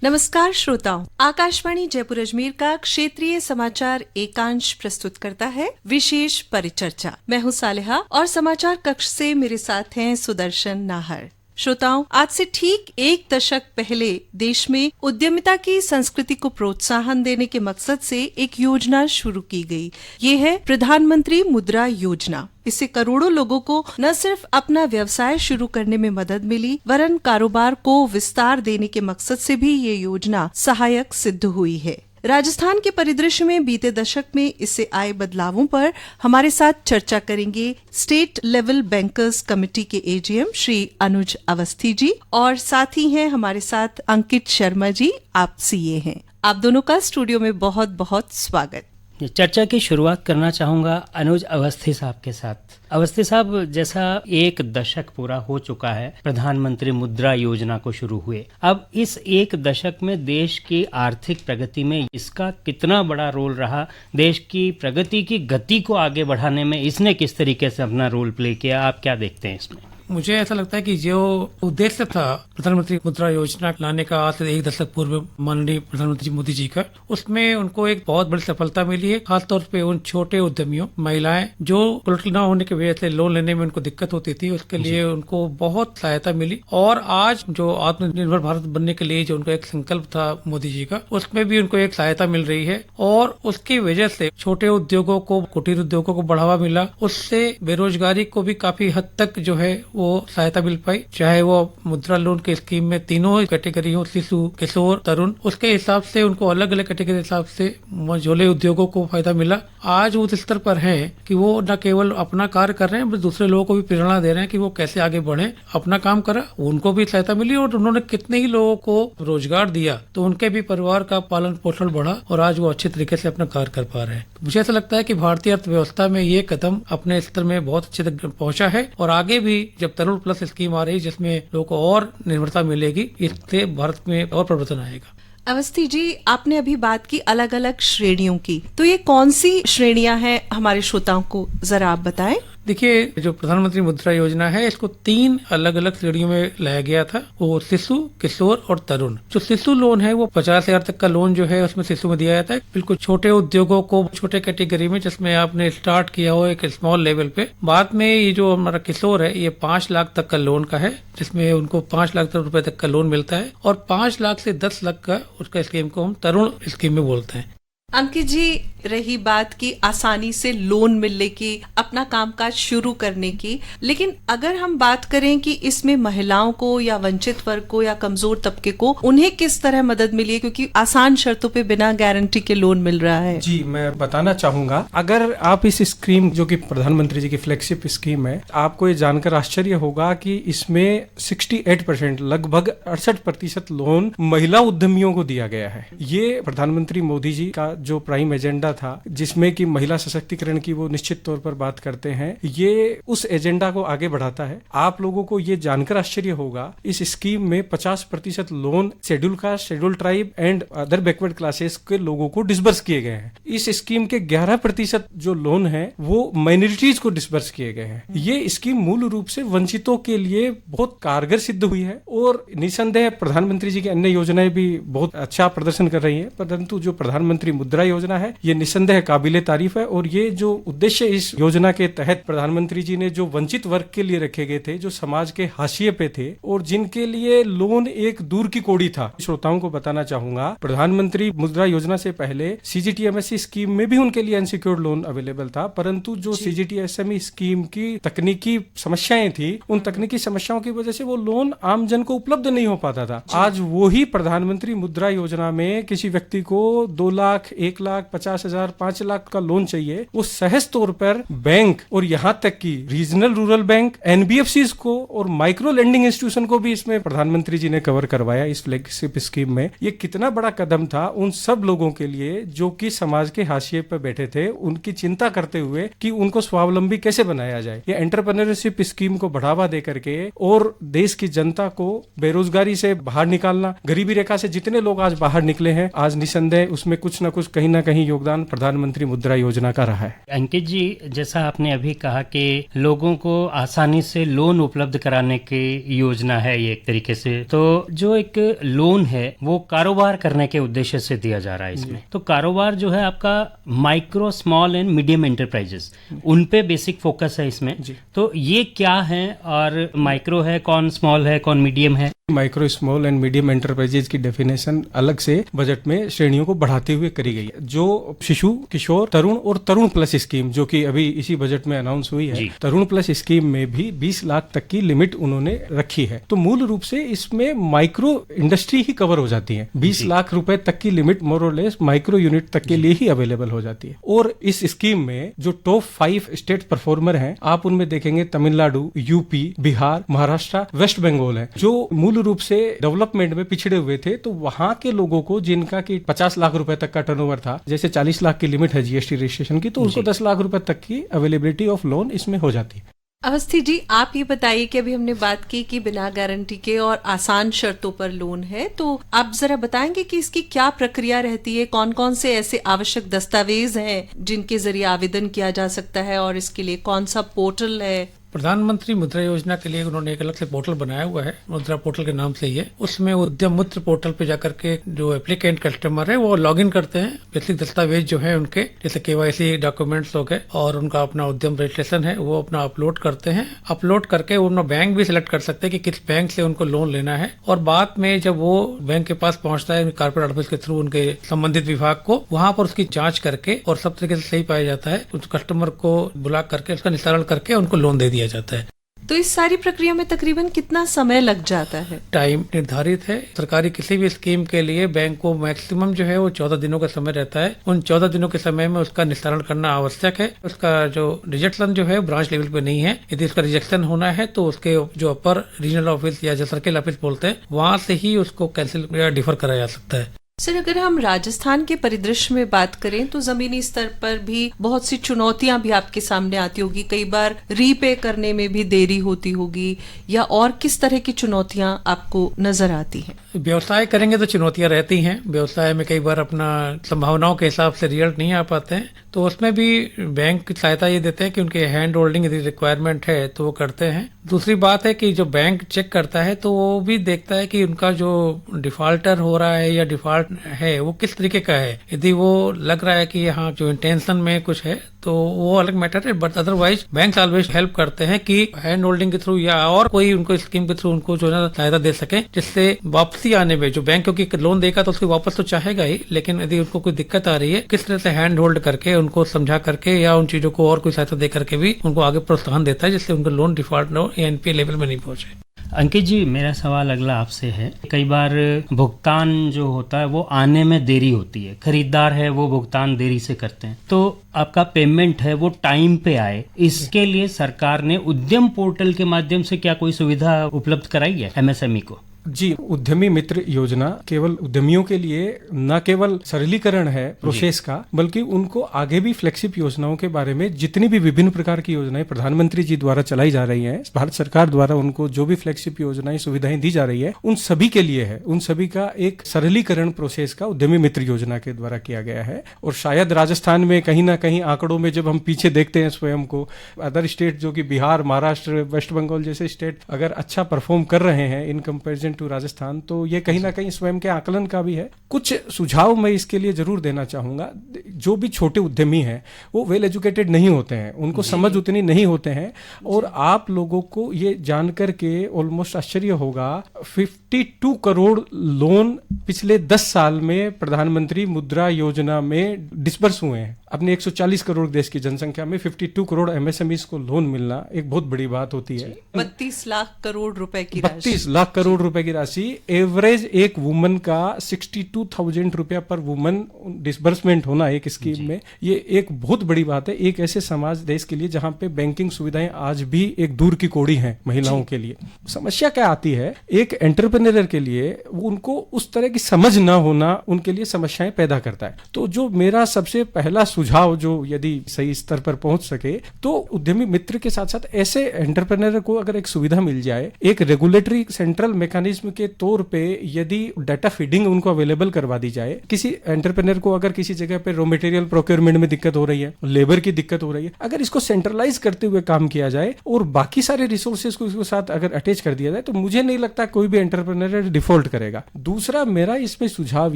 नमस्कार श्रोताओं, आकाशवाणी जयपुर अजमेर का क्षेत्रीय समाचार एकांश प्रस्तुत करता है विशेष परिचर्चा। मैं हूं सालेहा और समाचार कक्ष से मेरे साथ हैं सुदर्शन नाहर। श्रोताओं, आज से ठीक एक दशक पहले देश में उद्यमिता की संस्कृति को प्रोत्साहन देने के मकसद से एक योजना शुरू की गई। ये है प्रधानमंत्री मुद्रा योजना। इससे करोड़ों लोगों को न सिर्फ अपना व्यवसाय शुरू करने में मदद मिली, वरन कारोबार को विस्तार देने के मकसद से भी ये योजना सहायक सिद्ध हुई है। राजस्थान के परिदृश्य में बीते दशक में इससे आए बदलावों पर हमारे साथ चर्चा करेंगे स्टेट लेवल बैंकर्स कमेटी के एजीएम श्री अनुज अवस्थी जी, और साथ ही हैं हमारे साथ अंकित शर्मा जी, आप सीए हैं। आप दोनों का स्टूडियो में बहुत बहुत स्वागत। चर्चा की शुरुआत करना चाहूँगा अनुज अवस्थी साहब के साथ। अवस्थी साहब, जैसा एक दशक पूरा हो चुका है प्रधानमंत्री मुद्रा योजना को शुरू हुए, अब इस एक दशक में देश की आर्थिक प्रगति में इसका कितना बड़ा रोल रहा, देश की प्रगति की गति को आगे बढ़ाने में इसने किस तरीके से अपना रोल प्ले किया, आप क्या देखते हैं इसमें? मुझे ऐसा लगता है कि जो उद्देश्य था प्रधानमंत्री मुद्रा योजना लाने का आज से एक दशक पूर्व माननीय प्रधानमंत्री मोदी जी का, उसमें उनको एक बहुत बड़ी सफलता मिली है। खासतौर पे उन छोटे उद्यमियों, महिलाएं जो पोलिटिकल न होने की वजह से लोन लेने में उनको दिक्कत होती थी, उसके लिए उनको बहुत सहायता मिली। और आज जो आत्मनिर्भर भारत बनने के लिए जो उनका एक संकल्प था मोदी जी का, उसमें भी उनको एक सहायता मिल रही है। और उसकी वजह से छोटे उद्योगों को, कुटीर उद्योगों को बढ़ावा मिला। उससे बेरोजगारी को भी काफी हद तक जो है वो सहायता मिल पाई। चाहे वो मुद्रा लोन के स्कीम में तीनों कैटेगरी हो, शिशु, किशोर, तरुण, उसके हिसाब से उनको अलग अलग कैटेगरी के हिसाब से मझोले उद्योगों को फायदा मिला। आज उस स्तर पर है कि वो न केवल अपना कार्य कर रहे हैं, बल्कि दूसरे लोगों को भी प्रेरणा दे रहे हैं कि वो कैसे आगे बढ़े। अपना काम करा, उनको भी सहायता मिली और उन्होंने कितने ही लोगों को रोजगार दिया, तो उनके भी परिवार का पालन पोषण बढ़ा और आज वो अच्छे तरीके से अपना कार्य कर पा रहे हैं। मुझे ऐसा लगता है कि भारतीय अर्थव्यवस्था में ये कदम अपने स्तर में बहुत अच्छे तक पहुंचा है और आगे भी जब तरुण प्लस स्कीम आ रही है जिसमें लोगों को और निर्भरता मिलेगी, इससे भारत में और परिवर्तन आएगा। अवस्थी जी, आपने अभी बात की अलग अलग श्रेणियों की, तो ये कौन सी श्रेणियां हैं हमारे श्रोताओं को जरा आप बताएं। देखिए, जो प्रधानमंत्री मुद्रा योजना है इसको 3 अलग अलग श्रेणियों में लाया गया था। वो शिशु, किशोर और तरुण। जो शिशु लोन है वो 50,000 तक का लोन जो है उसमें शिशु में दिया जाता है, बिल्कुल छोटे उद्योगों को, छोटे कैटेगरी में जिसमें आपने स्टार्ट किया हो एक स्मॉल लेवल पे। बाद में ये जो हमारा किशोर है ये 5 लाख तक का लोन का है, जिसमें उनको 5 लाख रुपए तक का लोन मिलता है। और 5 लाख से 10 लाख का उसका स्कीम को हम तरुण स्कीम में बोलते हैं। अंकित जी, रही बात की आसानी से लोन मिलने की, अपना कामकाज शुरू करने की, लेकिन अगर हम बात करें कि इसमें महिलाओं को या वंचित वर्ग को या कमजोर तबके को उन्हें किस तरह मदद मिली है, क्योंकि आसान शर्तों पे बिना गारंटी के लोन मिल रहा है। जी, मैं बताना चाहूंगा, अगर आप इस स्कीम जो कि प्रधानमंत्री जी की फ्लैगशिप स्कीम है, आपको ये जानकर आश्चर्य होगा कि इसमें 68%, लगभग 68% लोन महिला उद्यमियों को दिया गया है। ये प्रधानमंत्री मोदी जी का जो प्राइम एजेंडा था, जिसमें कि महिला सशक्तिकरण की वो निश्चित तौर पर बात करते हैं, ये उस एजेंडा को आगे बढ़ाता है। आप लोगों को ये जानकर आश्चर्य होगा, इस स्कीम में 50% loan schedule caste, schedule tribe and other backward classes के लोगों को डिसबर्स किए गए हैं। इस स्कीम के 11% जो लोन है वो माइनॉरिटीज को डिसबर्स किए गए हैं। ये स्कीम मूल रूप से वंचितों के लिए बहुत कारगर सिद्ध हुई है और निसंदेह प्रधानमंत्री जी की अन्य योजनाएं भी बहुत अच्छा प्रदर्शन कर रही है, परंतु जो प्रधानमंत्री मुद्रा योजना है ये निसंदेह काबिले तारीफ है। और ये जो उद्देश्य इस योजना के तहत प्रधानमंत्री जी ने जो वंचित वर्ग के लिए रखे गए थे, जो समाज के हाशिए पे थे और जिनके लिए लोन एक दूर की कौड़ी था, श्रोताओं को बताना चाहूंगा, प्रधानमंत्री मुद्रा योजना से पहले सीजीटीएमएससी स्कीम में भी उनके लिए अनसिक्योर्ड लोन अवेलेबल था, परंतु जो सीजीटीएसएमई स्कीम की तकनीकी समस्याएं थी, उन तकनीकी समस्याओं की वजह से वो लोन आम जन को उपलब्ध नहीं हो पाता था। आज वो ही प्रधानमंत्री मुद्रा योजना में किसी व्यक्ति को 2 लाख, 1 लाख, 50,000, 5 लाख का लोन चाहिए, वो सहज तौर पर बैंक और यहाँ तक कि रीजनल रूरल बैंक, एनबीएफसीज को और माइक्रो लेंडिंग इंस्टीट्यूशन को भी इसमें प्रधानमंत्री जी ने कवर करवाया इस फ्लैगशिप स्कीम में। ये कितना बड़ा कदम था उन सब लोगों के लिए जो कि समाज के हाशिए पर बैठे थे, उनकी चिंता करते हुए कि उनको स्वावलंबी कैसे बनाया जाए। ये एंटरप्रेन्योरशिप स्कीम को बढ़ावा दे करके और देश की जनता को बेरोजगारी से बाहर निकालना, गरीबी रेखा से जितने लोग आज बाहर निकले हैं, आज निसंदेह उसमें कुछ न कुछ कुछ कहीं ना कहीं योगदान प्रधानमंत्री मुद्रा योजना का रहा है। अंकित जी, जैसा आपने अभी कहा कि लोगों को आसानी से लोन उपलब्ध कराने की योजना है ये एक तरीके से, तो जो एक लोन है वो कारोबार करने के उद्देश्य से दिया जा रहा है इसमें। तो कारोबार जो है आपका micro, small and medium enterprises, उन पे बेसिक फोकस है इसमें। तो ये क्या है, और माइक्रो है कौन, स्मॉल है कौन, मीडियम है? Micro, small and medium enterprises की डेफिनेशन अलग से बजट में श्रेणियों को बढ़ाते हुए करी गई है। जो शिशु, किशोर, तरुण और तरुण प्लस स्कीम जो कि अभी इसी बजट में अनाउंस हुई है, तरुण प्लस स्कीम में भी 20 लाख तक की लिमिट उन्होंने रखी है। तो मूल रूप से इसमें माइक्रो इंडस्ट्री ही कवर हो जाती है। 20 लाख रुपए तक की लिमिट मोर और लेस माइक्रो यूनिट तक के लिए ही अवेलेबल हो जाती है। और इस स्कीम में जो टॉप 5 स्टेट परफॉर्मर हैं, आप उनमें देखेंगे तमिलनाडु, यूपी, बिहार, महाराष्ट्र, वेस्ट बंगाल है, जो मूल रूप से डेवलपमेंट में पिछड़े हुए थे। तो वहां के लोगों को जिनका कि 50 लाख रुपए तक का टर्नओवर था, जैसे 40 लाख की लिमिट है जीएसटी रजिस्ट्रेशन की, तो उनको 10 लाख रुपए तक की अवेलेबिलिटी ऑफ लोन इसमें हो जाती है। अवस्थी जी, आप ये बताइए कि अभी हमने बात की कि बिना गारंटी के और आसान शर्तों पर लोन है, तो आप जरा बताएंगे कि इसकी क्या प्रक्रिया रहती है, कौन कौन से ऐसे आवश्यक दस्तावेज हैं जिनके जरिए आवेदन किया जा सकता है, और इसके लिए कौन सा पोर्टल है? प्रधानमंत्री मुद्रा योजना के लिए उन्होंने एक अलग से पोर्टल बनाया हुआ है, मुद्रा पोर्टल के नाम से ही है। उसमें उद्यम मित्र पोर्टल पे जाकर के जो एप्लीकेंट कस्टमर है वो लॉगिन करते हैं। बेसिक दस्तावेज जो है उनके, जैसे केवाईसी डॉक्यूमेंट्स हो गए और उनका अपना उद्यम रजिस्ट्रेशन है, वो अपना अपलोड करते हैं। अपलोड करके वो अपना बैंक भी सिलेक्ट कर सकते हैं कि किस बैंक से उनको लोन लेना है। और बाद में जब वो बैंक के पास पहुंचता है कॉर्पोरेट ऑफिस के थ्रू उनके संबंधित विभाग को, वहां पर उसकी जांच करके और सब तरीके से सही पाया जाता है, उस कस्टमर को बुला करके उसका निस्तारण करके उनको लोन दे दिया जाता है। तो इस सारी प्रक्रिया में तकरीबन कितना समय लग जाता है? टाइम निर्धारित है। सरकारी किसी भी स्कीम के लिए बैंक को मैक्सिमम जो है वो 14 दिनों का समय रहता है। उन 14 दिनों के समय में उसका निस्तारण करना आवश्यक है। उसका जो रिजेक्शन जो है ब्रांच लेवल पे नहीं है। यदि उसका रिजेक्शन होना है तो उसके जो अपर रीजनल ऑफिस या जो सर्किल ऑफिस बोलते हैं, वहां से ही उसको कैंसिल या डिफर कराया जा सकता है। सर, अगर हम राजस्थान के परिदृश्य में बात करें तो जमीनी स्तर पर भी बहुत सी चुनौतियां भी आपके सामने आती होगी। कई बार रीपे करने में भी देरी होती होगी, या और किस तरह की चुनौतियां आपको नजर आती हैं? व्यवसाय करेंगे तो चुनौतियां रहती हैं। व्यवसाय में कई बार अपना संभावनाओं के हिसाब से रिजल्ट नहीं आ पाते हैं, तो उसमें भी बैंक की सहायता ये देते हैं कि उनके हैंड होल्डिंग यदि रिक्वायरमेंट है तो वो करते हैं। दूसरी बात है कि जो बैंक चेक करता है तो वो भी देखता है कि उनका जो डिफॉल्टर हो रहा है या डिफॉल्ट है वो किस तरीके का है। यदि वो लग रहा है कि यहाँ जो इंटेंशन में कुछ है तो वो अलग मैटर है, but otherwise bank always help करते हैं कि हैंड होल्डिंग के थ्रू या और कोई उनको स्कीम के थ्रू उनको जो है सहायता दे सके, जिससे वापसी आने में जो बैंक क्योंकि लोन देगा तो उसकी वापस तो चाहेगा ही, लेकिन यदि उनको कोई दिक्कत आ रही है किस तरह से हैंड होल्ड करके उनको समझा करके या उन चीजों को और कोई सहायता दे करके भी उनको आगे प्रोत्साहन देता है, जिससे उनको लोन डिफॉल्ट न हो या एनपीए लेवल में नहीं पहुंचे। अंकित जी, मेरा सवाल अगला आपसे है। कई बार भुगतान जो होता है वो आने में देरी होती है, खरीदार है वो भुगतान देरी से करते हैं, तो आपका पेमेंट है वो टाइम पे आए, इसके लिए सरकार ने उद्यम पोर्टल के माध्यम से क्या कोई सुविधा उपलब्ध कराई है एमएसएमई को? जी, उद्यमी मित्र योजना केवल उद्यमियों के लिए न केवल सरलीकरण है प्रोसेस का, बल्कि उनको आगे भी फ्लेक्सिप योजनाओं के बारे में जितनी भी विभिन्न प्रकार की योजनाएं प्रधानमंत्री जी द्वारा चलाई जा रही हैं, भारत सरकार द्वारा उनको जो भी फ्लेक्सिप योजनाएं सुविधाएं दी जा रही है, उन सभी के लिए है। उन सभी का एक सरलीकरण प्रोसेस का उद्यमी मित्र योजना के द्वारा किया गया है। और शायद राजस्थान में कहीं ना कहीं आंकड़ों में जब हम पीछे देखते हैं स्वयं को, अदर स्टेट जो कि बिहार, महाराष्ट्र, वेस्ट बंगाल जैसे स्टेट अगर अच्छा परफॉर्म कर रहे हैं इन कंपेरिजन टू राजस्थान, तो ये कहीं ना कहीं स्वयं के आकलन का भी है। कुछ सुझाव मैं इसके लिए जरूर देना चाहूंगा। जो भी छोटे उद्यमी हैं वो वेल एजुकेटेड नहीं होते हैं, उनको समझ उतनी नहीं होते हैं, और आप लोगों को ये जानकर के ऑलमोस्ट आश्चर्य होगा 52 करोड़ लोन पिछले 10 साल में प्रधानमंत्री मुद्रा योजना में डिस्बर्स हुए हैं। अपने 140 करोड़ देश की जनसंख्या में 52 करोड़ एमएसएमईज को लोन मिलना एक बहुत बड़ी बात होती है। 32 लाख करोड़ रुपए की राशि, 32 लाख करोड़ रुपए की राशि। एवरेज एक वुमन का 62,000 रुपया पर वुमन डिसबर्समेंट होना एक स्कीम में, ये एक बहुत बड़ी बात है एक ऐसे समाज देश के लिए जहां पे बैंकिंग सुविधाएं आज भी एक दूर की कौड़ी हैं महिलाओं के लिए। समस्या क्या आती है, एक एंटरप्रेन्योर के लिए उनको उस तरह की समझ ना होना उनके लिए समस्याएं पैदा करता है। तो जो मेरा सबसे पहला सुझाव जो यदि सही स्तर पर पहुंच सके तो उद्यमी मित्र के साथ साथ ऐसे एंटरप्रेन्योर को अगर एक सुविधा मिल जाए, एक रेगुलेटरी सेंट्रल मैकेनिज्म के तौर पे यदि डाटा फीडिंग उनको अवेलेबल करवा दी जाए, किसी एंटरप्रेन्योर को अगर किसी जगह पे रॉ मटेरियल प्रोक्योरमेंट में दिक्कत हो रही है, लेबर की दिक्कत हो रही है, अगर इसको सेंट्रलाइज करते हुए काम किया जाए और बाकी सारे रिसोर्सेज को इसके साथ अगर अटैच कर दिया जाए तो मुझे नहीं लगता कोई भी एंटरप्रेन्योर डिफॉल्ट करेगा। दूसरा मेरा इसमें सुझाव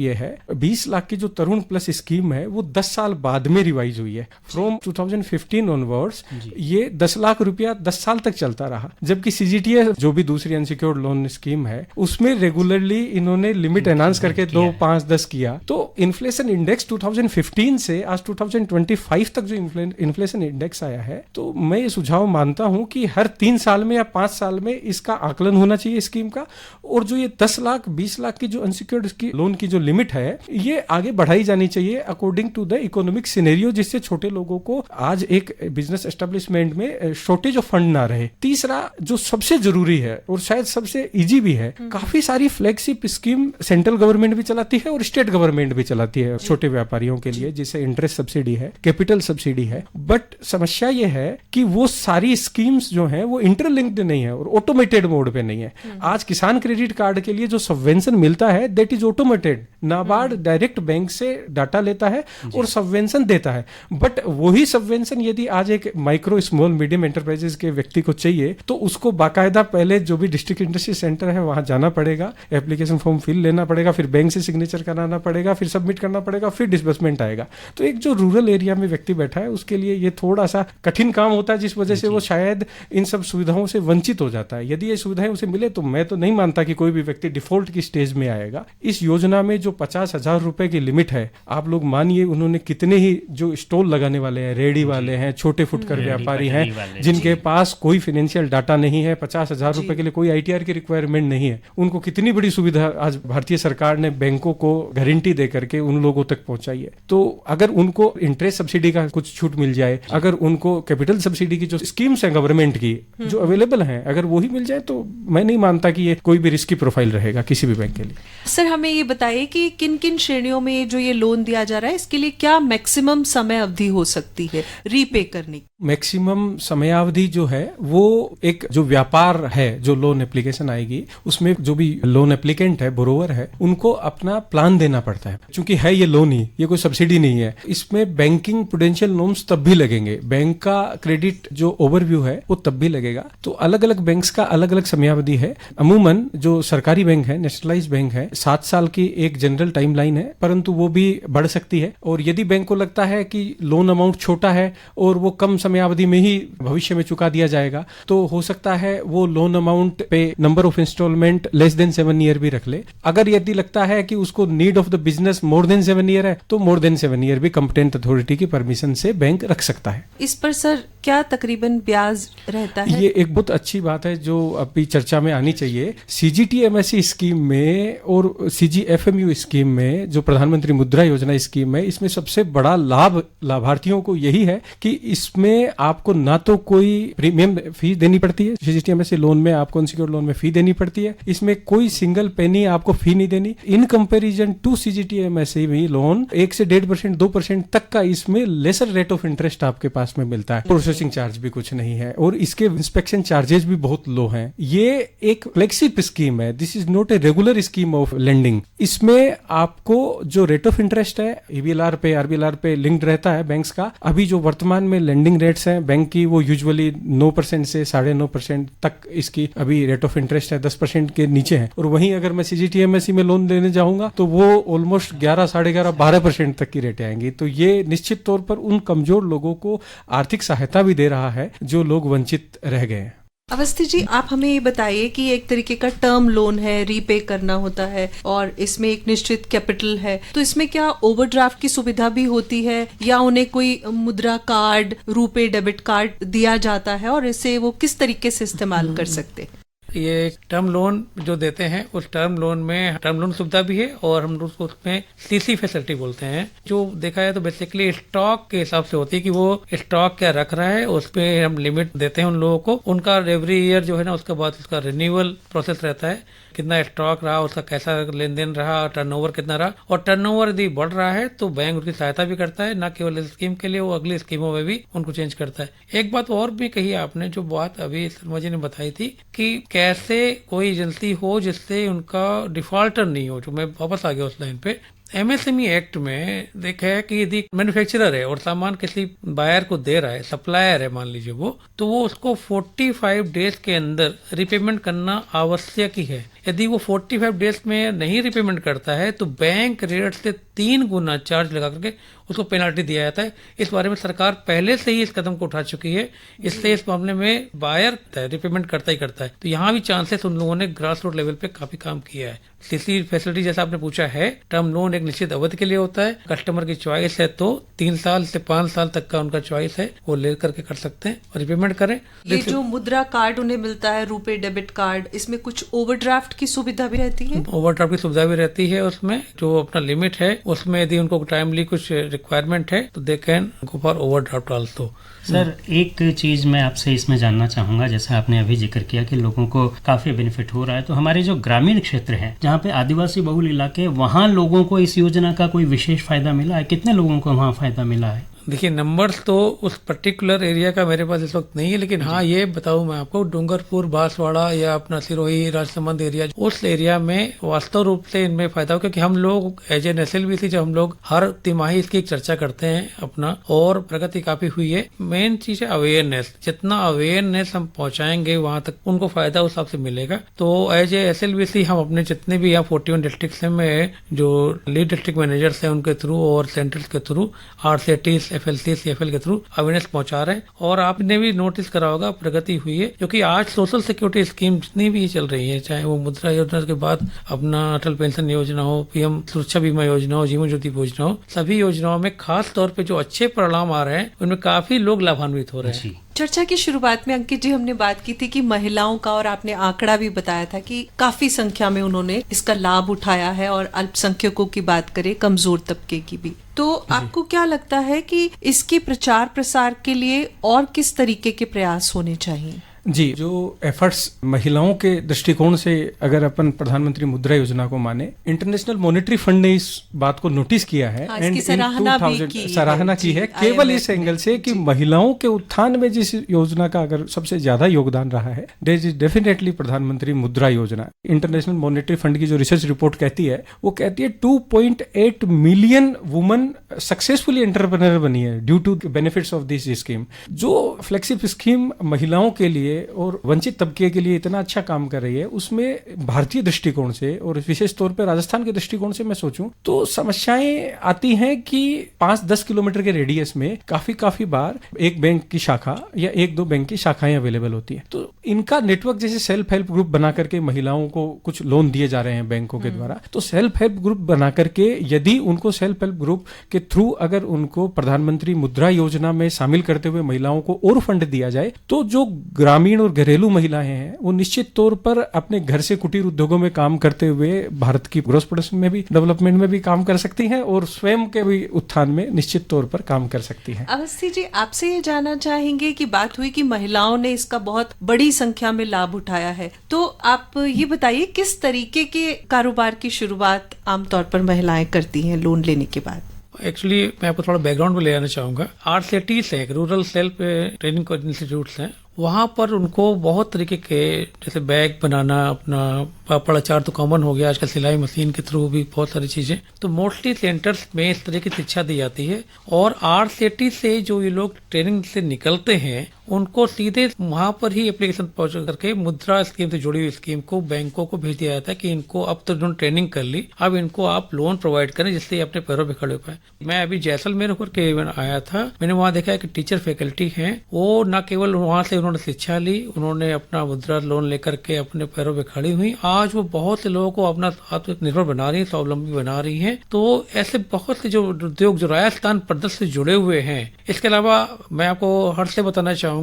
यह है, 20 लाख की जो तरुण प्लस स्कीम है वो 10 साल बाद में रिवाइज हुई है। फ्रॉम 2015 ऑनवर्ड्स ये 10 लाख रुपया 10 साल तक चलता रहा, जबकि सीजीटीए जो भी दूसरी अनसिक्योर्ड लोन स्कीम है उसमें रेगुलरली इन्होंने लिमिट एनहांस करके 2, 5, 10 किया। तो इन्फ्लेशन इंडेक्स 2015 से आज 2025 तक जो इन्फ्लेशन इंडेक्स आया है, तो मैं ये सुझाव मानता हूं कि हर 3 साल में या 5 साल में इसका आकलन होना चाहिए स्कीम का, और जो ये 10 लाख 20 लाख की जो अनसिक्योर्ड लोन की जो लिमिट है ये आगे बढ़ाई जानी चाहिए according to the economic scenario, जिससे छोटे लोगों को आज एक बिजनेस एस्टेब्लिशमेंट में शॉर्टेज ऑफ फंड ना रहे। तीसरा जो सबसे जरूरी है और शायद सबसे इजी भी है, काफी सारी फ्लैगशिप स्कीम सेंट्रल गवर्नमेंट भी चलाती है और स्टेट गवर्नमेंट भी चलाती है छोटे व्यापारियों के लिए, जिसे इंटरेस्ट सब्सिडी है, कैपिटल सब्सिडी है। बट समस्या ये है कि वो सारी स्कीम्स जो है वो इंटरलिंक्ड नहीं है और ऑटोमेटेड मोड पे नहीं है। आज किसान क्रेडिट कार्ड के लिए जो सबवेंशन मिलता है that is automated. NABARD direct bank से डाटा लेता है और सबवेंशन देता है, बट वही सबवेंशन यदि आज एक माइक्रो स्मॉल मीडियम एंटरप्राइजेस के व्यक्ति को चाहिए तो उसको बाकायदा पहले जो भी डिस्ट्रिक्ट इंडस्ट्री सेंटर है वहां जाना पड़ेगा, एप्लीकेशन फॉर्म फिल लेना पड़ेगा, फिर बैंक से सिग्नेचर कराना पड़ेगा, फिर सबमिट करना पड़ेगा, फिर डिसबर्समेंट आएगा। तो एक जो रूरल एरिया में व्यक्ति बैठा है उसके लिए ये थोड़ा सा कठिन काम होता है, जिस वजह से वो शायद इन सब सुविधाओं से वंचित हो जाता है। यदि ये सुविधाएं उसे मिले तो मैं तो नहीं मानता कि कोई भी व्यक्ति डिफॉल्ट की स्टेज में आएगा। इस योजना में जो 50,000 रुपए की लिमिट है, आप लोग मानिए उन्होंने कितने ही जो स्टॉल लगाने वाले हैं, रेडी वाले हैं, छोटे फुटकर व्यापारी हैं जिनके पास कोई फाइनेंशियल डाटा नहीं है, 50,000 रुपए के लिए कोई आईटीआर की रिक्वायरमेंट नहीं है, उनको कितनी बड़ी सुविधा आज भारतीय सरकार ने बैंकों को गारंटी दे करके उन लोगों तक पहुंचाई है। तो अगर उनको इंटरेस्ट सब्सिडी का कुछ छूट मिल जाए, अगर उनको कैपिटल सब्सिडी की जो स्कीम्स है गवर्नमेंट की जो अवेलेबल हैं, अगर वही मिल जाए तो मैं नहीं मानता कि ये कोई भी रिस्की प्रोफाइल रहेगा किसी भी बैंक के लिए। सर हमें ये बताइए कि किन किन श्रेणियों में जो ये लोन दिया जा रहा है इसके लिए क्या मैक्सिमम समय अवधि हो सकती है रीपे करने की? मैक्सिमम समयावधि जो है वो एक जो व्यापार है, जो लोन एप्लीकेशन आएगी उसमें जो भी लोन एप्लीकेंट है, बोरोवर है, उनको अपना प्लान देना पड़ता है। क्योंकि है ये लोन ही, ये कोई सब्सिडी नहीं है। इसमें बैंकिंग प्रूडेंशियल नॉर्म्स तब भी लगेंगे, बैंक का क्रेडिट जो ओवरव्यू है वो तब भी लगेगा। तो अलग अलग बैंक्स का अलग अलग समयावधि है। अमूमन जो सरकारी बैंक है, नेशनलाइज बैंक है, 7 साल की एक जनरल टाइमलाइन है, परंतु वो भी बढ़ सकती है। और यदि बैंक को लगता है कि लोन अमाउंट छोटा है और वो कम समयावधि में ही भविष्य में चुका दिया जाएगा, तो हो सकता है वो लोन अमाउंट पे number of instalment less than 7 year भी रख ले। अगर यदि लगता है कि उसको need of the business more than 7 year है तो मोर देन 7 ईयर भी कंपिटेंट अथॉरिटी की परमिशन से बैंक रख सकता है। इस पर सर क्या तकरीबन ब्याज रहता है? ये एक बहुत अच्छी बात है जो अभी चर्चा में आनी चाहिए। सीजीटीएमएसई स्कीम में और सीजीएफएमयू स्कीम में, जो प्रधानमंत्री मुद्रा योजना स्कीम है, इसमें सबसे बड़ा लाभ लाभार्थियों को यही है कि इसमें आपको ना तो कोई प्रीमियम फीस देनी पड़ती है, सीजीटीएमएसई लोन में आपको अनसिक्योर्ड लोन में फी देनी पड़ती है, इसमें कोई सिंगल पेनी आपको फी नहीं देनी। In comparison to CGTMSE loan 1 से 1.5% 2% तक का इसमें लेसर रेट ऑफ इंटरेस्ट आपके पास में मिलता है। प्रोसेसिंग चार्ज भी कुछ नहीं है और इसके इंस्पेक्शन चार्जेस भी बहुत लो हैं। ये एक फ्लेक्सिबल स्कीम है, this is not a regular scheme of lending. इसमें आपको जो रेट ऑफ इंटरेस्ट है ईबीएलआर पे, आरबीएलआर पे लिंक्ड रहता है बैंक्स का। अभी जो वर्तमान में लेंडिंग रेट्स हैं बैंक की, वो यूजुअली 9% से 9.5% तक इसकी अभी रेट ऑफ इंटरेस्ट है, 10% के नीचे है। और वहीं अगर मैं सीजीटीएमएसई में लोन लेने जाऊंगा तो वो ऑलमोस्ट 11, 11.5, 12% तक की रेटें आएंगी। तो ये निश्चित तौर पर उन कमजोर लोगों को आर्थिक सहायता भी दे रहा है जो लोग वंचित रह गए हैं। अवस्थी जी, आप हमें ये बताइए कि एक तरीके का टर्म लोन है, रीपे करना होता है और इसमें एक निश्चित कैपिटल है, तो इसमें क्या ओवरड्राफ्ट की सुविधा भी होती है या उन्हें कोई मुद्रा कार्ड, रुपे डेबिट कार्ड दिया जाता है और इसे वो किस तरीके से इस्तेमाल कर सकते हैं? ये टर्म लोन जो देते हैं उस टर्म लोन में टर्म लोन सुविधा भी है और हम लोग उसमें सीसी फैसिलिटी बोलते हैं। जो देखा है तो बेसिकली स्टॉक के हिसाब से होती है कि वो स्टॉक क्या रख रहा है, उस पे हम लिमिट देते हैं उन लोगों को। उनका एवरी ईयर जो है ना उसके बाद उसका रिन्यूअल प्रोसेस रहता है कितना स्टॉक रहा, उसका कैसा लेन देन रहा, टर्नओवर कितना रहा, और टर्नओवर यदि बढ़ रहा है तो बैंक उनकी सहायता भी करता है, न केवल इस स्कीम के लिए, वो अगली स्कीमों में भी उनको चेंज करता है। एक बात और भी कही आपने, जो बात अभी शर्मा जी ने बताई थी कि कैसे कोई एजेंसी हो जिससे उनका डिफॉल्टर नहीं हो, जो मैं वापस आ गया उस लाइन पे। एमएसएमई एक्ट में देखा है कि यदि मैन्युफैक्चरर है और सामान किसी बायर को दे रहा है, सप्लायर है मान लीजिए वो, तो वो उसको 45 डेज के अंदर रिपेमेंट करना आवश्यक ही है। यदि वो 45 डेज में नहीं रिपेमेंट करता है तो बैंक रेट से 3 गुना चार्ज लगा करके उसको पेनल्टी दिया जाता है। इस बारे में सरकार पहले से ही इस कदम को उठा चुकी है, इससे इस मामले में बायर रिपेमेंट करता ही करता है। तो यहाँ भी चांसेस उन लोगों ने ग्रास रूट लेवल पे काफी काम किया है। सीसी फैसिलिटी जैसा आपने पूछा है, टर्म लोन एक निश्चित अवधि के लिए होता है, कस्टमर की चॉइस है तो 3 साल से 5 साल तक का उनका चॉइस है, वो ले करके कर सकते हैं और रिपेमेंट करें। ये जो मुद्रा कार्ड उन्हें मिलता है, रुपे डेबिट कार्ड, इसमें कुछ ओवरड्राफ्ट की सुविधा भी रहती है? ओवरड्राफ्ट की सुविधा भी रहती है उसमें, जो अपना लिमिट है उसमें यदि उनको टाइमली कुछ रिक्वायरमेंट है तो they can go for overdraft also. Sir, एक चीज मैं आपसे इसमें जानना चाहूंगा, जैसा आपने अभी जिक्र किया कि लोगों को काफी बेनिफिट हो रहा है, तो हमारे जो ग्रामीण क्षेत्र है जहाँ पे आदिवासी बहुल इलाके, वहाँ लोगों को इस योजना का कोई विशेष फायदा मिला है? कितने लोगों को वहाँ फायदा मिला है? देखिए, नंबर्स तो उस पर्टिकुलर एरिया का मेरे पास इस वक्त नहीं है, लेकिन हाँ ये बताऊं मैं आपको, डूंगरपुर, बांसवाड़ा या अपना सिरोही, राजसमंद एरिया, उस एरिया में वास्तव रूप से इनमें फायदा हो, क्योंकि हम लोग एज एन SLBC जब हम लोग हर तिमाही इसकी एक चर्चा करते हैं अपना, और प्रगति काफी हुई है। मेन चीज है अवेयरनेस, जितना अवेयरनेस हम पहुंचाएंगे वहां तक उनको फायदा उस हिसाब से मिलेगा। तो एज ए SLBC हम अपने जितने भी यहाँ 41 डिस्ट्रिक्ट में जो लीड डिस्ट्रिक्ट मैनेजर्स हैं उनके थ्रू और सेंट्रल के थ्रू, RCTs, FLC, CFL के थ्रू अवेयरनेस पहुंचा रहे हैं। और आपने भी नोटिस करा होगा प्रगति हुई है, क्योंकि आज सोशल सिक्योरिटी स्कीम जितनी भी चल रही है, चाहे वो मुद्रा योजना के बाद अपना अटल पेंशन योजना हो, PM सुरक्षा बीमा योजना हो, जीवन ज्योति योजना हो, सभी योजनाओं में खास तौर पे जो अच्छे परिणाम आ रहे हैं उनमें काफी लोग लाभान्वित हो रहे हैं। चर्चा की शुरुआत में अंकित जी हमने बात की थी कि महिलाओं का, और आपने आंकड़ा भी बताया था कि काफी संख्या में उन्होंने इसका लाभ उठाया है, और अल्पसंख्यकों की बात करें, कमजोर तबके की भी। तो आपको क्या लगता है कि इसके प्रचार प्रसार के लिए और किस तरीके के प्रयास होने चाहिए? जी, जो एफर्ट्स महिलाओं के दृष्टिकोण से अगर अपन प्रधानमंत्री मुद्रा योजना को माने, इंटरनेशनल मॉनेटरी फंड ने इस बात को नोटिस किया है एंड सराहना की है केवल इस एंगल से कि महिलाओं के उत्थान में जिस योजना का अगर सबसे ज्यादा योगदान रहा है, दैट इज डेफिनेटली प्रधानमंत्री मुद्रा योजना। इंटरनेशनल मॉनेटरी फंड की जो रिसर्च रिपोर्ट कहती है, वो कहती है 2.8 मिलियन वुमन सक्सेसफुली एंटरप्रेन्योर बनी है due to benefits of this scheme. जो फ्लेक्सिब स्कीम महिलाओं के लिए और वंचित तबके के लिए इतना अच्छा काम कर रही है, उसमें भारतीय दृष्टिकोण से और विशेष तौर पर राजस्थान के दृष्टिकोण से मैं सोचूं तो समस्याएं आती हैं कि 5-10 किलोमीटर के रेडियस में काफी बार एक बैंक की शाखा या 1-2 बैंक की शाखाएं अवेलेबल होती हैं। तो इनका नेटवर्क, जैसे सेल्फ हेल्प ग्रुप बना करके महिलाओं को कुछ लोन दिए जा रहे हैं बैंकों के द्वारा, तो सेल्फ हेल्प ग्रुप बना करके यदि उनको सेल्फ हेल्प ग्रुप के थ्रू अगर उनको प्रधानमंत्री मुद्रा योजना में शामिल करते हुए महिलाओं को और फंड दिया जाए, तो जो ग्रामीण और घरेलू महिलाएं हैं वो निश्चित तौर पर अपने घर से कुटीर उद्योगों में काम करते हुए भारत की ग्रोस प्रोडक्शन में भी, डेवलपमेंट में भी काम कर सकती हैं और स्वयं के भी उत्थान में निश्चित तौर पर काम कर सकती हैं। अवस्थी जी, आपसे ये जानना चाहेंगे कि बात हुई कि महिलाओं ने इसका बहुत बड़ी संख्या में लाभ उठाया है, तो आप ये बताइए किस तरीके के कारोबार की शुरुआत आमतौर पर महिलाएं करती हैं लोन लेने के बाद? एक्चुअली मैं आपको थोड़ा बैकग्राउंड में ले आना चाहूंगा। RCTs है, रूरल सेल्फ ट्रेनिंग इंस्टीट्यूट्स हैं, वहां पर उनको बहुत तरीके के, जैसे बैग बनाना, अपना पापड़ अचार तो कॉमन हो गया, आजकल सिलाई मशीन के थ्रू भी बहुत सारी चीजें, तो मोस्टली सेंटर्स में इस तरह की शिक्षा दी जाती है। और RCT से जो ये लोग ट्रेनिंग से निकलते हैं उनको सीधे वहां पर ही एप्लीकेशन पहुंच करके मुद्रा स्कीम से जुड़ी हुई स्कीम को बैंकों को भेज दिया जाता है कि इनको अब तो जो ट्रेनिंग कर ली, अब इनको आप लोन प्रोवाइड करें जिससे अपने पैरों पे खड़े हो पाए। मैं अभी जैसलमेर होकर के आया था, मैंने वहां देखा है कि टीचर फैकल्टी हैं, वो न केवल वहां से उन्होंने शिक्षा ली, उन्होंने अपना मुद्रा लोन लेकर के अपने पैरों पे खड़ी हुई, आज वो बहुत से लोगों को अपना आत्मनिर्भर बना रही है, स्वावलंबी बना रही है। तो ऐसे बहुत से जो उद्योग जो राजस्थान प्रदेश से जुड़े हुए हैं। इसके अलावा मैं आपको हर्ष से बताना चाहूंगा,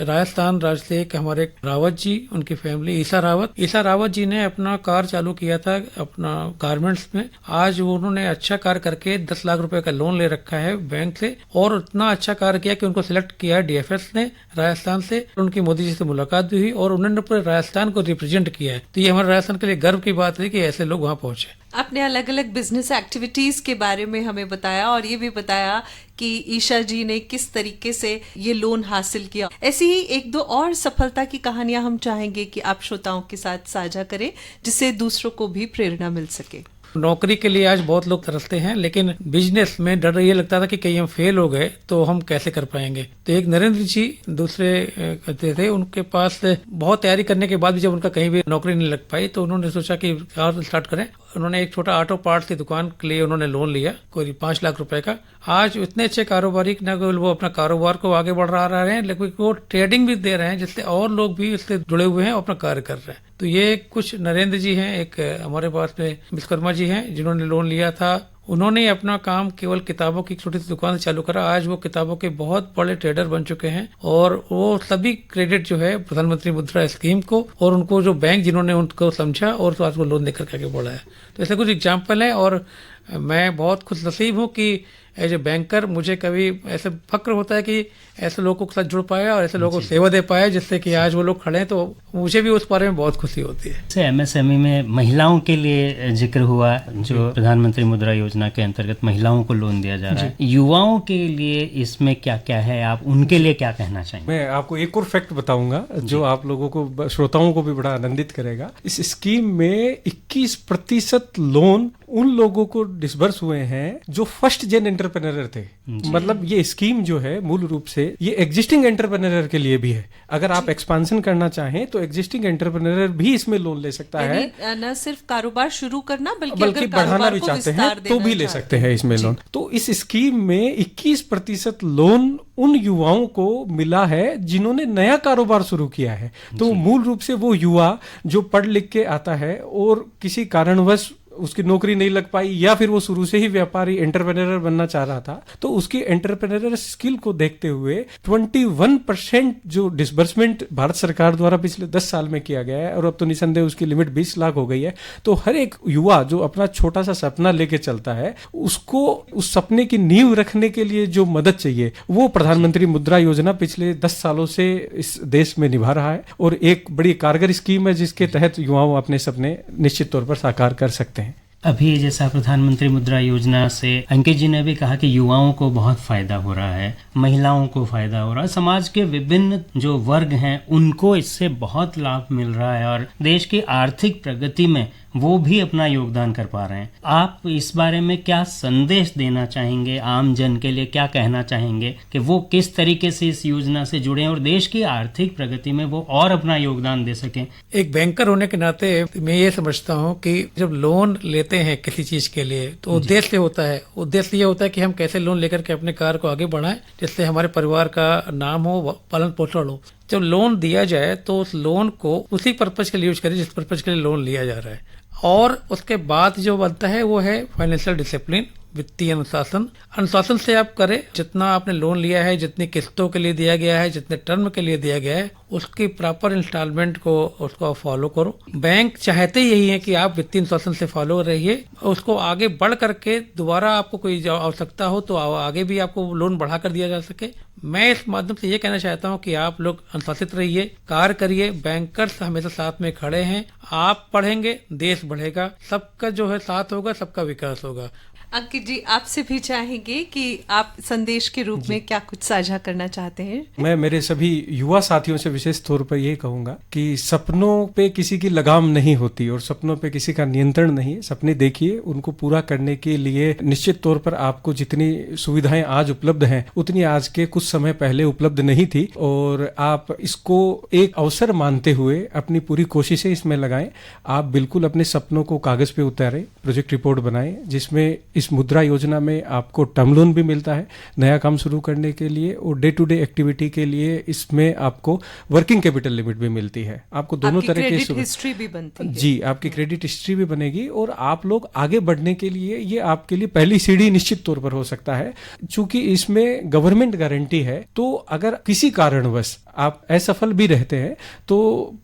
राजस्थान राज्य से एक हमारे रावत जी, उनकी फैमिली ईसा रावत जी ने अपना कार चालू किया था अपना गारमेंट्स में। आज उन्होंने अच्छा कार्य करके 10 लाख रुपए का लोन ले रखा है बैंक से, और इतना अच्छा कार्य किया कि उनको सिलेक्ट किया है DFS ने राजस्थान से, उनकी मोदी जी से मुलाकात भी हुई और उन्होंने पूरे राजस्थान को रिप्रेजेंट किया है। तो ये हमारे राजस्थान के लिए गर्व की बात है कि ऐसे लोग वहाँ पहुंचे। आपने अलग अलग बिजनेस एक्टिविटीज के बारे में हमें बताया और ये भी बताया कि ईशा जी ने किस तरीके से ये लोन हासिल किया। ऐसी ही एक दो और सफलता की कहानियां हम चाहेंगे कि आप श्रोताओं के साथ साझा करें, जिससे दूसरों को भी प्रेरणा मिल सके। नौकरी के लिए आज बहुत लोग तरसते हैं, लेकिन बिजनेस में डर ये लगता था कि कहीं हम फेल हो गए तो हम कैसे कर पाएंगे। तो एक नरेंद्र जी दूसरे कहते थे, उनके पास बहुत तैयारी करने के बाद भी जब उनका कहीं भी नौकरी नहीं लग पाई तो उन्होंने सोचा कि कार स्टार्ट करें। उन्होंने एक छोटा ऑटो पार्ट्स की दुकान के लिए उन्होंने लोन लिया, कोई 5 लाख रुपए का। आज इतने अच्छे कारोबारी न केवल वो अपना कारोबार को आगे बढ़ा रहे हैं, लेकिन वो ट्रेडिंग भी दे रहे हैं, जिससे और लोग भी इससे जुड़े हुए हैं और अपना कार्य कर रहे हैं। तो ये कुछ नरेंद्र जी हैं। एक हमारे पास में विश्वकर्मा जी हैं जिन्होंने लोन लिया था। उन्होंने अपना काम केवल किताबों की छोटी सी दुकान से चालू करा। आज वो किताबों के बहुत बड़े ट्रेडर बन चुके हैं और वो सभी क्रेडिट जो है प्रधानमंत्री मुद्रा स्कीम को और उनको जो बैंक जिन्होंने उनको समझा और तो आज वो लोन देकर के आगे बढ़ा है। तो ऐसे कुछ एग्जाम्पल है और मैं बहुत खुश नसीब हूँ कि एज ए बैंकर मुझे कभी ऐसे फक्र होता है कि ऐसे लोगों के साथ जुड़ पाया और ऐसे लोगों को सेवा दे पाया, जिससे कि आज वो लोग खड़े हैं। तो मुझे भी उस बारे में बहुत खुशी होती है। एमएसएमई में महिलाओं के लिए जिक्र हुआ, जो प्रधानमंत्री मुद्रा योजना के अंतर्गत महिलाओं को लोन दिया जा रहा है। युवाओं के लिए इसमें क्या क्या है, आप उनके लिए क्या कहना चाहेंगे? मैं आपको एक और फैक्ट बताऊंगा जो आप लोगों को, श्रोताओं को भी बड़ा आनंदित करेगा। इस स्कीम में 21% लोन उन लोगों को डिसबर्स हुए हैं जो फर्स्ट जेन एंटरप्रेन्योर थे। मतलब ये स्कीम जो है मूल रूप से ये एग्जिस्टिंग एंटरप्रेन्योर के लिए भी है। अगर आप एक्सपांशन करना चाहें तो एग्जिस्टिंग एंटरप्रेन्योर भी इसमें लोन ले सकता है। न सिर्फ कारोबार शुरू करना बल्कि बढ़ाना भी चाहते हैं तो भी ले सकते हैं इसमें लोन। तो इस स्कीम में 21% लोन उन युवाओं को मिला है जिन्होंने नया कारोबार शुरू किया है। तो मूल रूप से वो युवा जो पढ़ लिख के आता है और किसी कारणवश उसकी नौकरी नहीं लग पाई या फिर वो शुरू से ही व्यापारी एंटरप्रेन्योर बनना चाह रहा था, तो उसकी एंटरप्रेन्योर स्किल को देखते हुए 21% जो डिसबर्समेंट भारत सरकार द्वारा पिछले 10 साल में किया गया है और अब तो निसंदेह उसकी लिमिट 20 लाख हो गई है। तो हर एक युवा जो अपना छोटा सा सपना लेके चलता है, उसको उस सपने की नींव रखने के लिए जो मदद चाहिए वो प्रधानमंत्री मुद्रा योजना पिछले 10 सालों से इस देश में निभा रहा है और एक बड़ी कारगर स्कीम है जिसके तहत युवाओं अपने सपने निश्चित तौर पर साकार कर सकते हैं। अभी जैसा प्रधानमंत्री मुद्रा योजना से अंकित जी ने भी कहा कि युवाओं को बहुत फायदा हो रहा है, महिलाओं को फायदा हो रहा है, समाज के विभिन्न जो वर्ग हैं उनको इससे बहुत लाभ मिल रहा है और देश की आर्थिक प्रगति में वो भी अपना योगदान कर पा रहे हैं। आप इस बारे में क्या संदेश देना चाहेंगे आम जन के लिए, क्या कहना चाहेंगे कि वो किस तरीके से इस योजना से जुड़े और देश की आर्थिक प्रगति में वो और अपना योगदान दे सकें? एक बैंकर होने के नाते मैं ये समझता हूँ कि जब लोन लेते हैं किसी चीज के लिए तो उद्देश्य होता है। उद्देश्य ये होता है कि हम कैसे लोन लेकर के अपने कार्य को आगे बढ़ाएं, जिससे हमारे परिवार का नाम हो, पालन पोषण हो। जब लोन दिया जाए तो उस लोन को उसी पर्पज के लिए यूज करें जिस पर्पज के लिए लोन लिया जा रहा है। और उसके बाद जो बनता है वो है फाइनेंशियल डिसिप्लिन, वित्तीय अनुशासन। अनुशासन से आप करें, जितना आपने लोन लिया है, जितनी किस्तों के लिए दिया गया है, जितने टर्म के लिए दिया गया है, उसकी प्रॉपर इंस्टॉलमेंट को उसको आप फॉलो करो। बैंक चाहते यही है कि आप वित्तीय अनुशासन से फॉलो रहिए, उसको आगे बढ़ करके दोबारा आपको कोई आवश्यकता हो तो आगे भी आपको लोन बढ़ा कर दिया जा सके। मैं इस माध्यम से ये कहना चाहता हूँ कि आप लोग अनुशासित रहिए, कार्य करिए, बैंकर्स हमेशा साथ में खड़े हैं। आप पढ़ेंगे, देश बढ़ेगा, सबका जो है साथ होगा, सबका विकास होगा। अंकित जी, आपसे भी चाहेंगे कि आप संदेश के रूप में क्या कुछ साझा करना चाहते हैं? मैं मेरे सभी युवा साथियों से विशेष तौर पर ये कहूंगा कि सपनों पे किसी की लगाम नहीं होती और सपनों पे किसी का नियंत्रण नहीं है। सपने देखिए, उनको पूरा करने के लिए निश्चित तौर पर आपको जितनी सुविधाएं आज उपलब्ध हैं उतनी आज के कुछ समय पहले उपलब्ध नहीं थी और आप इसको एक अवसर मानते हुए अपनी पूरी कोशिशें इसमें लगाएं। आप बिल्कुल अपने सपनों को कागज पे उतारें, प्रोजेक्ट रिपोर्ट बनाएं, जिसमें इस मुद्रा योजना में आपको टर्म लोन भी मिलता है नया काम शुरू करने के लिए और डे टू डे एक्टिविटी के लिए इसमें आपको वर्किंग कैपिटल लिमिट भी मिलती है। आपको दोनों तरह की क्रेडिट हिस्ट्री भी बनती है। जी, आपकी क्रेडिट हिस्ट्री भी बनेगी और आप लोग आगे बढ़ने के लिए ये आपके लिए पहली सीढ़ी निश्चित तौर पर हो सकता है। चूंकि इसमें गवर्नमेंट गारंटी है, तो अगर किसी कारणवश आप असफल भी रहते हैं तो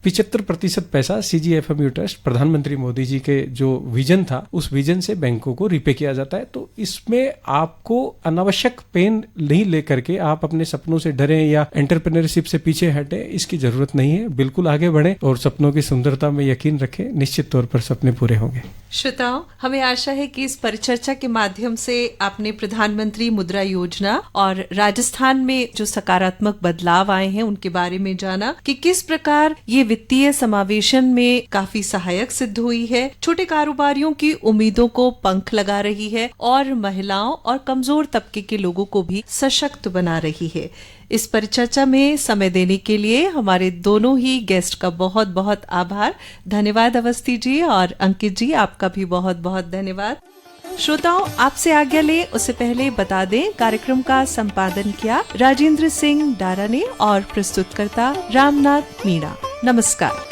75% पैसा CGFMU ट्रस्ट प्रधानमंत्री मोदी जी के जो विजन था उस विजन से बैंकों को रिपे किया जाता है। तो इसमें आपको अनावश्यक पेन नहीं लेकर के आप अपने सपनों से डरें या एंटरप्रेन्योरशिप से पीछे हटें, इसकी जरूरत नहीं है। बिल्कुल आगे बढ़ें और सपनों की सुंदरता में यकीन रखें, निश्चित तौर पर सपने पूरे होंगे। श्रोताओं, हमें आशा है कि इस परिचर्चा के माध्यम से आपने प्रधानमंत्री मुद्रा योजना और राजस्थान में जो सकारात्मक बदलाव आए हैं उनके बारे में जाना कि किस प्रकार ये वित्तीय समावेशन में काफी सहायक सिद्ध हुई है, छोटे कारोबारियों की उम्मीदों को पंख लगा रही है और महिलाओं और कमजोर तबके के लोगों को भी सशक्त बना रही है। इस परिचर्चा में समय देने के लिए हमारे दोनों ही गेस्ट का बहुत बहुत आभार। धन्यवाद अवस्थी जी और अंकित जी, आपका भी बहुत बहुत धन्यवाद। श्रोताओं, आपसे आज्ञा ले उससे पहले बता दें कार्यक्रम का संपादन किया राजेंद्र सिंह डारा ने और प्रस्तुतकर्ता रामनाथ मीणा। नमस्कार।